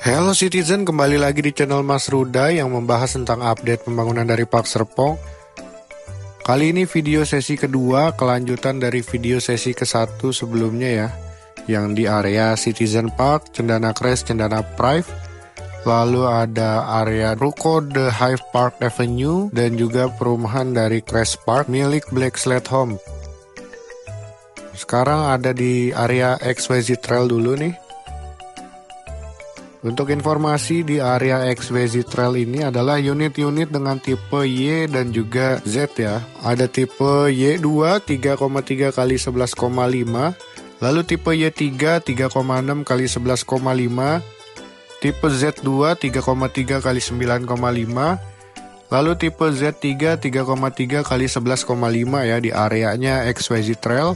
Hello Citizen, kembali lagi di channel Mas Ruda yang membahas tentang update pembangunan dari Park Serpong. Kali ini video sesi kedua, kelanjutan dari video sesi ke-1 sebelumnya ya, yang di area Citizen Park, Cendana Crest, Cendana Prive. Lalu ada area Ruko The Hive Park Avenue dan juga perumahan dari Crest Park milik Black Sled Home. Sekarang ada di area XYZ Trail dulu nih. Untuk informasi, di area XYZ Trail ini adalah unit-unit dengan tipe Y dan juga Z ya. Ada tipe Y2 3,3 x 11,5, lalu tipe Y3 3,6 x 11,5, tipe Z2 3,3 x 9,5, lalu tipe Z3 3,3 x 11,5 ya di areanya XYZ Trail.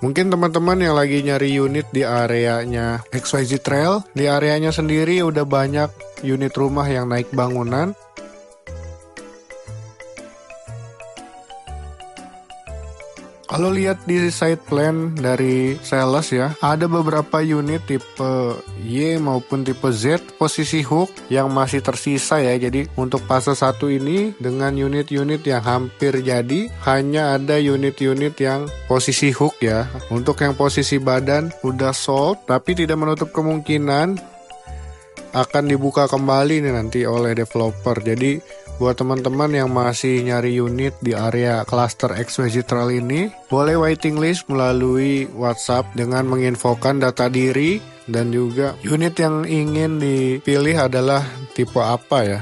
Mungkin teman-teman yang lagi nyari unit di areanya XYZ Trail, di areanya sendiri udah banyak unit rumah yang naik bangunan. Kalau lihat di site plan dari sales ya, ada beberapa unit tipe Y maupun tipe Z posisi hook yang masih tersisa ya. Jadi untuk fase 1 ini dengan unit-unit yang hampir jadi, hanya ada unit-unit yang posisi hook ya. Untuk yang posisi badan udah sold, tapi tidak menutup kemungkinan akan dibuka kembali nih nanti oleh developer. Jadi buat teman-teman yang masih nyari unit di area cluster XYZ Trail ini, boleh waiting list melalui WhatsApp dengan menginfokan data diri dan juga unit yang ingin dipilih adalah tipe apa ya.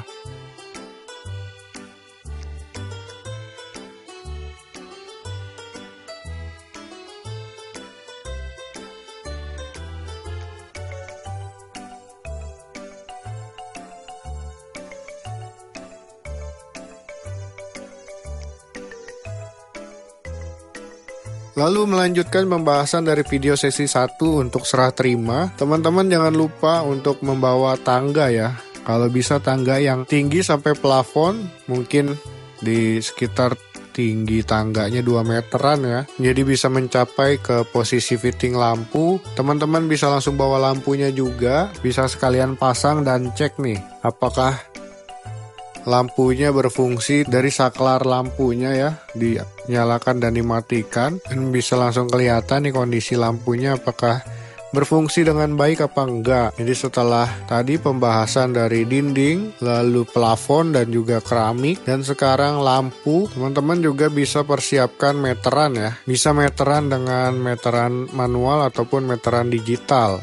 Lalu melanjutkan pembahasan dari video sesi 1 untuk serah terima. Teman-teman jangan lupa untuk membawa tangga ya. Kalau bisa tangga yang tinggi sampai plafon, mungkin di sekitar tinggi tangganya 2 meteran ya. Jadi bisa mencapai ke posisi fitting lampu. Teman-teman bisa langsung bawa lampunya juga. Bisa sekalian pasang dan cek nih apakah lampunya berfungsi dari saklar lampunya ya, dinyalakan dan dimatikan, dan bisa langsung kelihatan nih kondisi lampunya apakah berfungsi dengan baik apa enggak. Jadi setelah tadi pembahasan dari dinding, lalu plafon dan juga keramik, dan sekarang lampu, teman-teman juga bisa persiapkan meteran ya. Bisa meteran dengan meteran manual ataupun meteran digital.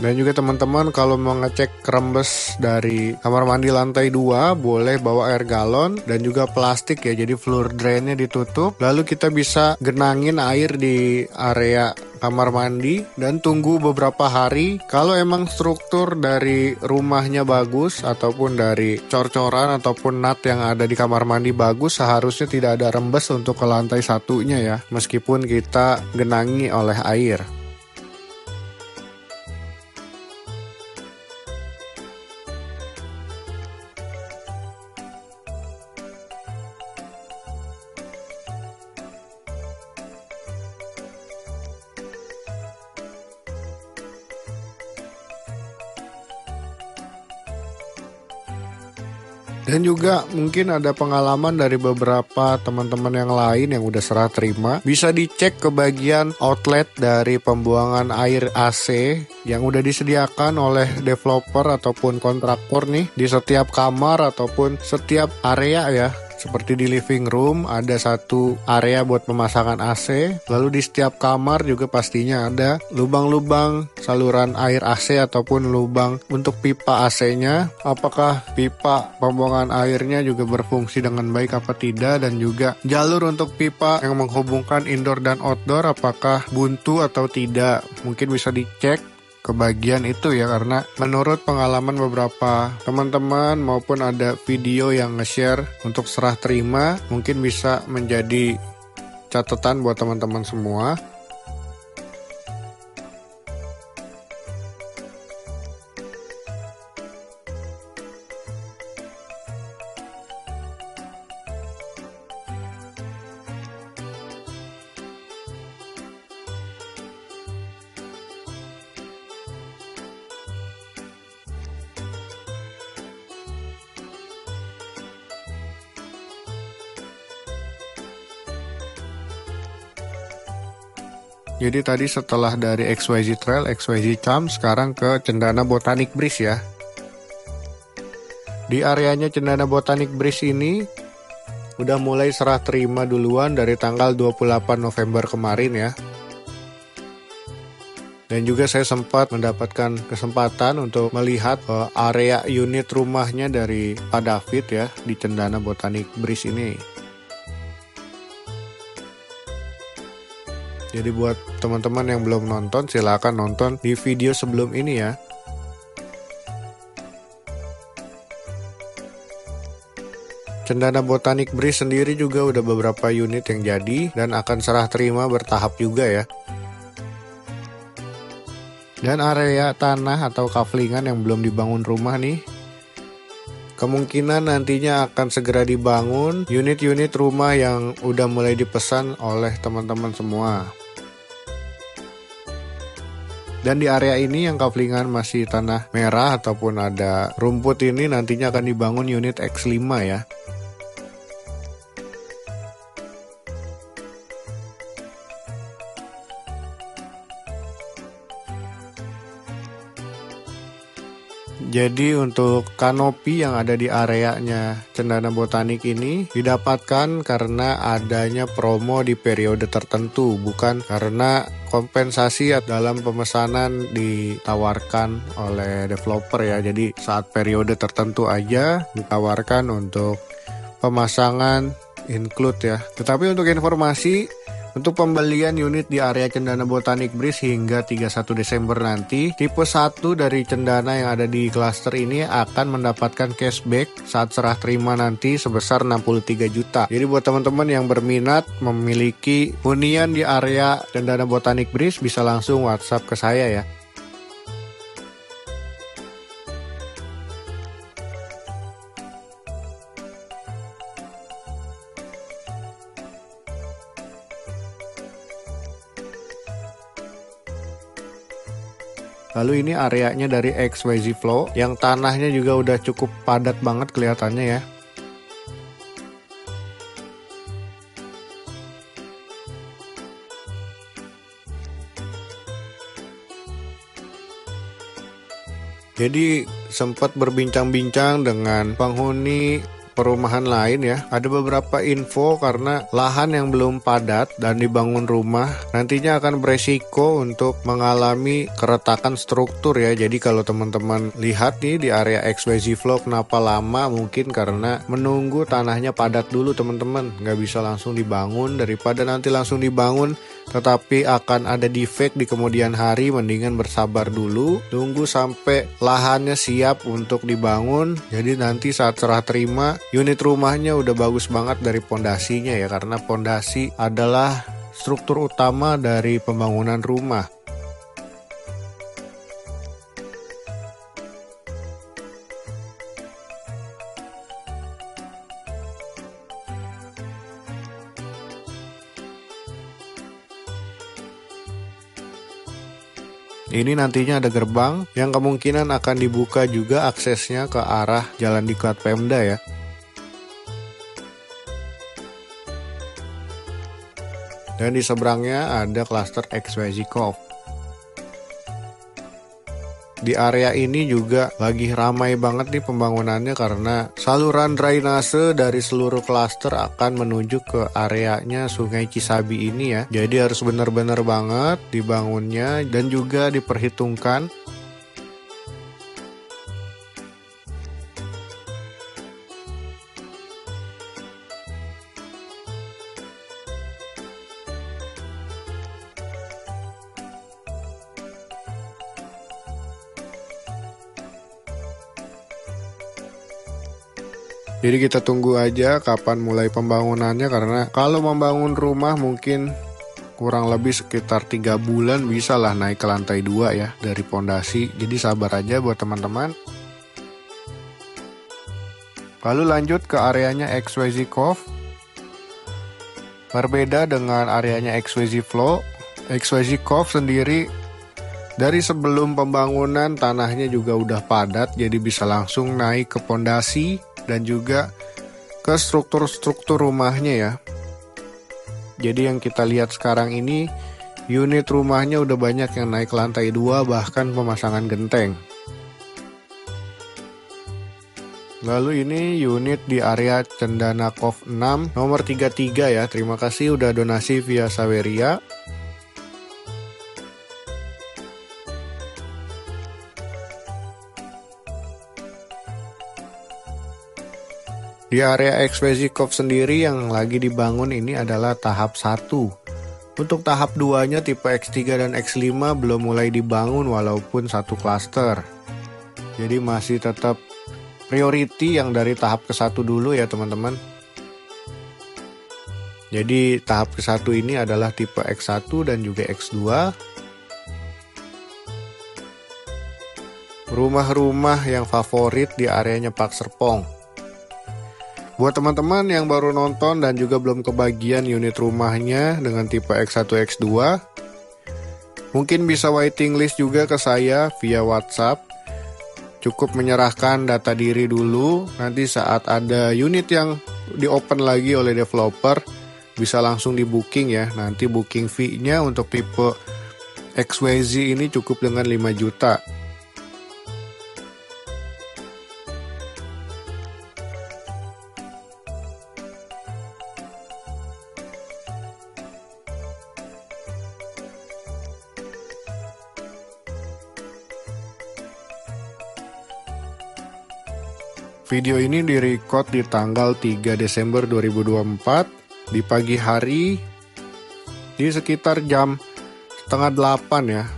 Dan juga teman-teman kalau mau ngecek kerembes dari kamar mandi lantai 2, boleh bawa air galon dan juga plastik ya, jadi floor drainnya ditutup. Lalu kita bisa genangin air di area kamar mandi dan tunggu beberapa hari. Kalau emang struktur dari rumahnya bagus ataupun dari cor-coran ataupun nut yang ada di kamar mandi bagus, seharusnya tidak ada rembes untuk ke lantai satunya ya, meskipun kita genangi oleh air. Dan juga mungkin ada pengalaman dari beberapa teman-teman yang lain yang udah serah terima. Bisa dicek ke bagian outlet dari pembuangan air AC yang udah disediakan oleh developer ataupun kontraktor nih di setiap kamar ataupun setiap area ya. Seperti di living room ada satu area buat pemasangan AC, lalu di setiap kamar juga pastinya ada lubang-lubang saluran air AC ataupun lubang untuk pipa AC-nya. Apakah pipa pembuangan airnya juga berfungsi dengan baik apa tidak, dan juga jalur untuk pipa yang menghubungkan indoor dan outdoor apakah buntu atau tidak. Mungkin bisa dicek ke bagian itu ya, karena menurut pengalaman beberapa teman-teman maupun ada video yang nge-share untuk serah terima, mungkin bisa menjadi catatan buat teman-teman semua. Jadi tadi setelah dari XYZ Trail, XYZ Camp, sekarang ke Cendana Botanic Breeze ya. Di areanya Cendana Botanic Breeze ini udah mulai serah terima duluan dari tanggal 28 November kemarin ya. Dan juga saya sempat mendapatkan kesempatan untuk melihat area unit rumahnya dari Pak David ya di Cendana Botanic Breeze ini. Jadi buat teman-teman yang belum nonton, silakan nonton di video sebelum ini ya. Cendana Botanic Breeze sendiri juga udah beberapa unit yang jadi dan akan serah terima bertahap juga ya. Dan area tanah atau kaflingan yang belum dibangun rumah nih, kemungkinan nantinya akan segera dibangun unit-unit rumah yang udah mulai dipesan oleh teman-teman semua. Dan di area ini yang kaflingan masih tanah merah ataupun ada rumput ini nantinya akan dibangun unit X5 ya. Jadi untuk kanopi yang ada di areanya Cendana Botanik ini didapatkan karena adanya promo di periode tertentu, bukan karena kompensasi dalam pemesanan ditawarkan oleh developer ya. Jadi saat periode tertentu aja ditawarkan untuk pemasangan include ya. Tetapi untuk informasi, untuk pembelian unit di area Cendana Botanic Breeze hingga 31 Desember nanti, tipe 1 dari Cendana yang ada di klaster ini akan mendapatkan cashback saat serah terima nanti sebesar 63 juta. Jadi buat teman-teman yang berminat memiliki hunian di area Cendana Botanic Breeze bisa langsung WhatsApp ke saya ya. Lalu ini areanya dari XYZ Flow yang tanahnya juga udah cukup padat banget kelihatannya ya. Jadi sempat berbincang-bincang dengan penghuni perumahan lain ya. Ada beberapa info karena lahan yang belum padat dan dibangun rumah nantinya akan beresiko untuk mengalami keretakan struktur ya. Jadi kalau teman-teman lihat nih di area XYZ Flow kenapa lama, mungkin karena menunggu tanahnya padat dulu teman-teman. Nggak bisa langsung dibangun, daripada nanti langsung dibangun tetapi akan ada defect di kemudian hari, mendingan bersabar dulu, tunggu sampai lahannya siap untuk dibangun. Jadi nanti saat serah terima, unit rumahnya udah bagus banget dari pondasinya ya, karena pondasi adalah struktur utama dari pembangunan rumah. Ini nantinya ada gerbang yang kemungkinan akan dibuka juga aksesnya ke arah Jalan Diklat Pemda ya. Dan di seberangnya ada klaster XYZ Cove. Di area ini juga lagi ramai banget nih pembangunannya karena saluran drainase dari seluruh klaster akan menuju ke areanya Sungai Cisabi ini ya. Jadi harus benar-benar banget dibangunnya dan juga diperhitungkan. Jadi kita tunggu aja kapan mulai pembangunannya, karena kalau membangun rumah mungkin kurang lebih sekitar 3 bulan bisa lah naik ke lantai 2 ya dari pondasi. Jadi sabar aja buat teman-teman. Lalu lanjut ke areanya XYZ Cove. Berbeda dengan areanya XYZ Flow, XYZ Cove sendiri dari sebelum pembangunan tanahnya juga udah padat, jadi bisa langsung naik ke pondasi dan juga ke struktur-struktur rumahnya ya. Jadi yang kita lihat sekarang ini, unit rumahnya udah banyak yang naik ke lantai 2, bahkan pemasangan genteng. Lalu ini unit di area Cendana Cove 6 nomor 33 ya. Terima kasih udah donasi via Saweria. Di area XYZ Cove sendiri yang lagi dibangun ini adalah tahap 1. Untuk tahap 2-nya tipe X3 dan X5 belum mulai dibangun walaupun satu klaster. Jadi masih tetap priority yang dari tahap ke-1 dulu ya teman-teman. Jadi tahap ke-1 ini adalah tipe X1 dan juga X2. Rumah-rumah yang favorit di areanya Pak Serpong. Buat teman-teman yang baru nonton dan juga belum kebagian unit rumahnya dengan tipe X1, X2, mungkin bisa waiting list juga ke saya via WhatsApp. Cukup menyerahkan data diri dulu, nanti saat ada unit yang di-open lagi oleh developer, bisa langsung di booking ya. Nanti booking fee-nya untuk tipe XYZ ini cukup dengan 5 juta. Video ini direcord di tanggal 3 Desember 2024 di pagi hari di sekitar jam 7:30 ya.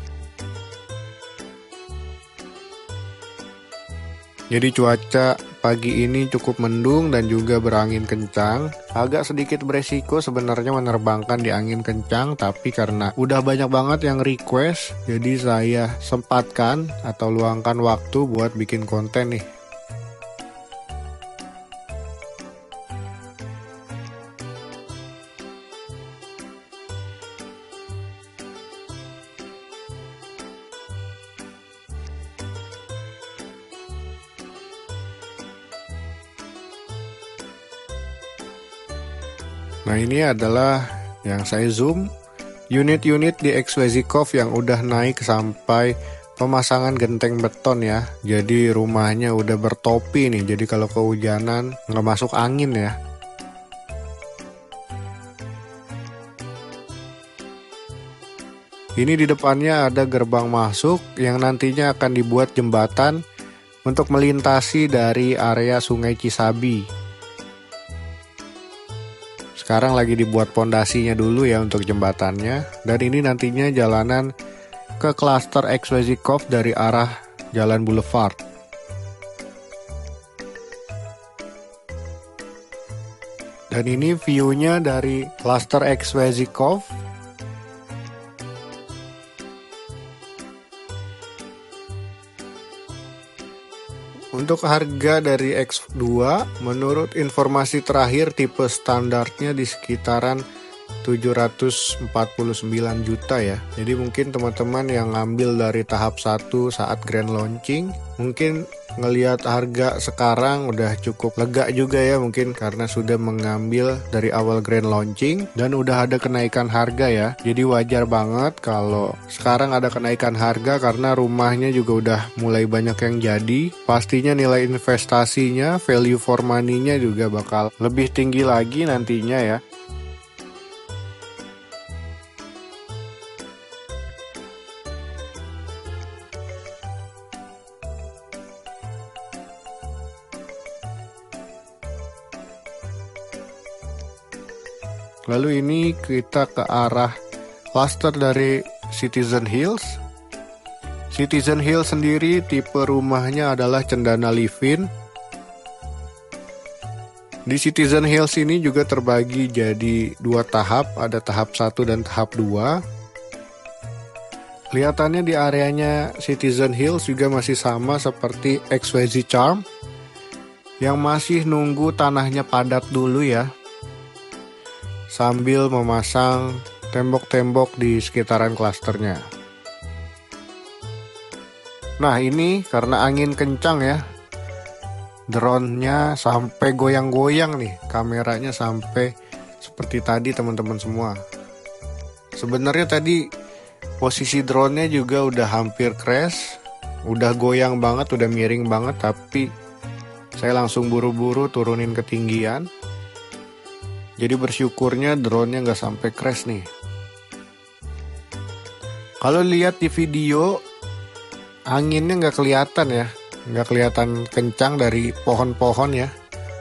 Jadi cuaca pagi ini cukup mendung dan juga berangin kencang. Agak sedikit beresiko sebenarnya menerbangkan di angin kencang, tapi karena udah banyak banget yang request, jadi saya sempatkan atau luangkan waktu buat bikin konten nih. Nah ini adalah yang saya zoom unit-unit di XYZ Cove yang udah naik sampai pemasangan genteng beton ya. Jadi rumahnya udah bertopi nih, jadi kalau kehujanan nggak masuk angin ya. Ini di depannya ada gerbang masuk yang nantinya akan dibuat jembatan untuk melintasi dari area Sungai Cisabi. Sekarang lagi dibuat pondasinya dulu ya untuk jembatannya. Dan ini nantinya jalanan ke klaster XYZ Cove dari arah Jalan Boulevard. Dan ini view-nya dari klaster XYZ Cove. Untuk harga dari X2, menurut informasi terakhir tipe standarnya di sekitaran 749 juta ya. Jadi mungkin teman-teman yang ngambil dari tahap 1 saat grand launching, mungkin ngelihat harga sekarang udah cukup lega juga ya, mungkin karena sudah mengambil dari awal grand launching dan udah ada kenaikan harga ya. Jadi wajar banget kalau sekarang ada kenaikan harga karena rumahnya juga udah mulai banyak yang jadi. Pastinya nilai investasinya, value for money-nya juga bakal lebih tinggi lagi nantinya ya. Lalu ini kita ke arah cluster dari Citizen Hills. Citizen Hills sendiri tipe rumahnya adalah Cendana Livin. Di Citizen Hills ini juga terbagi jadi 2 tahap, ada tahap 1 dan tahap 2. Kelihatannya di areanya Citizen Hills juga masih sama seperti XYZ Charm, yang masih nunggu tanahnya padat dulu ya, sambil memasang tembok-tembok di sekitaran klasternya. Nah ini karena angin kencang ya, drone-nya sampai goyang-goyang nih, kameranya sampai seperti tadi teman-teman semua. Sebenarnya tadi posisi drone-nya juga udah hampir crash, udah goyang banget, udah miring banget, tapi saya langsung buru-buru turunin ketinggian. Jadi bersyukurnya drone-nya nggak sampai crash nih. Kalau lihat di video, anginnya nggak kelihatan ya, nggak kelihatan kencang dari pohon-pohon ya.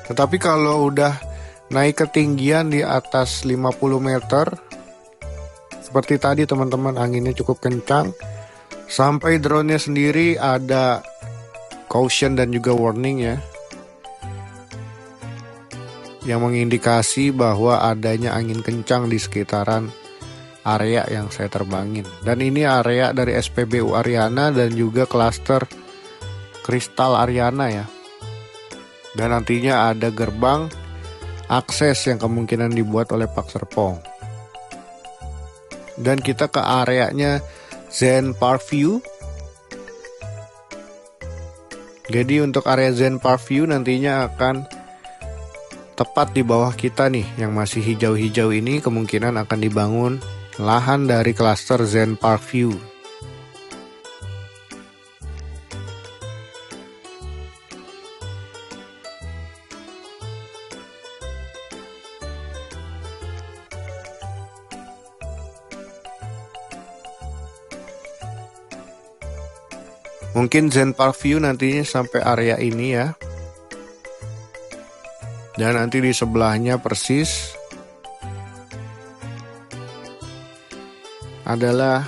Tetapi kalau udah naik ketinggian di atas 50 meter, seperti tadi teman-teman, anginnya cukup kencang. Sampai drone-nya sendiri ada caution dan juga warning ya, yang mengindikasi bahwa adanya angin kencang di sekitaran area yang saya terbangin. Dan ini area dari SPBU Ariana dan juga klaster Kristal Ariana ya. Dan nantinya ada gerbang akses yang kemungkinan dibuat oleh Pak Serpong. Dan kita ke areanya Zen Park View. Jadi untuk area Zen Park View nantinya akan tepat di bawah kita nih, yang masih hijau-hijau ini kemungkinan akan dibangun lahan dari klaster Zen Park View. Mungkin Zen Park View nantinya sampai area ini ya. Dan nanti di sebelahnya persis adalah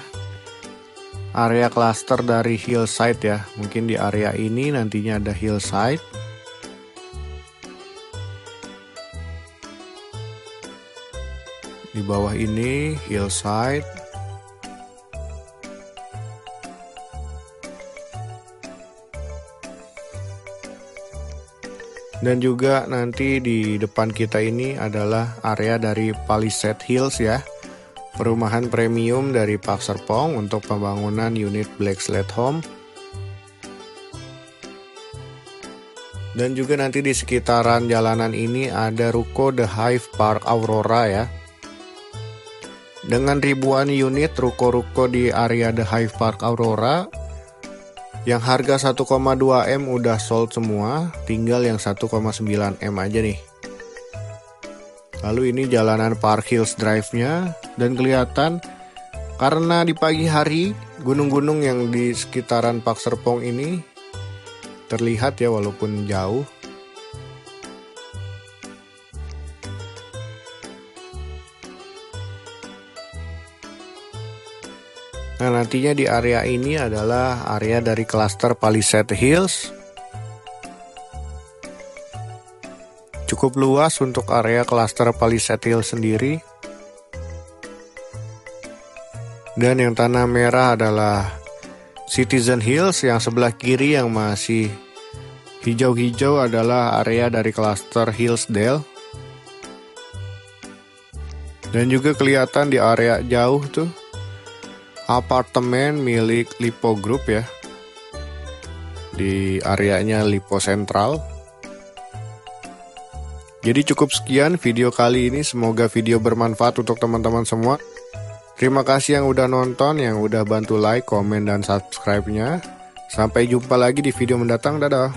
area klaster dari hillside ya. Mungkin di area ini nantinya ada hillside. Di bawah ini hillside. Dan juga nanti di depan kita ini adalah area dari Palisade Hills ya, perumahan premium dari Pak Serpong untuk pembangunan unit Black Slate Home. Dan juga nanti di sekitaran jalanan ini ada ruko The Hive Park Aurora ya. Dengan ribuan unit ruko-ruko di area The Hive Park Aurora, yang harga 1,2 M udah sold semua, tinggal yang 1,9 M aja nih. Lalu ini jalanan Park Hills Drive-nya, dan kelihatan karena di pagi hari gunung-gunung yang di sekitaran Pak Serpong ini terlihat ya walaupun jauh. Nah nantinya di area ini adalah area dari klaster Palisade Hills. Cukup luas untuk area klaster Palisade Hills sendiri. Dan yang tanah merah adalah Citizen Hills, yang sebelah kiri yang masih hijau-hijau adalah area dari klaster Hillsdale. Dan juga kelihatan di area jauh tuh apartemen milik Lipo Group ya. di areanya lipo sentral. Jadi cukup sekian video kali ini, semoga video bermanfaat untuk teman-teman semua. Terima kasih yang udah nonton, yang udah bantu like, komen, dan subscribe-nya. Sampai jumpa lagi di video mendatang, dadah.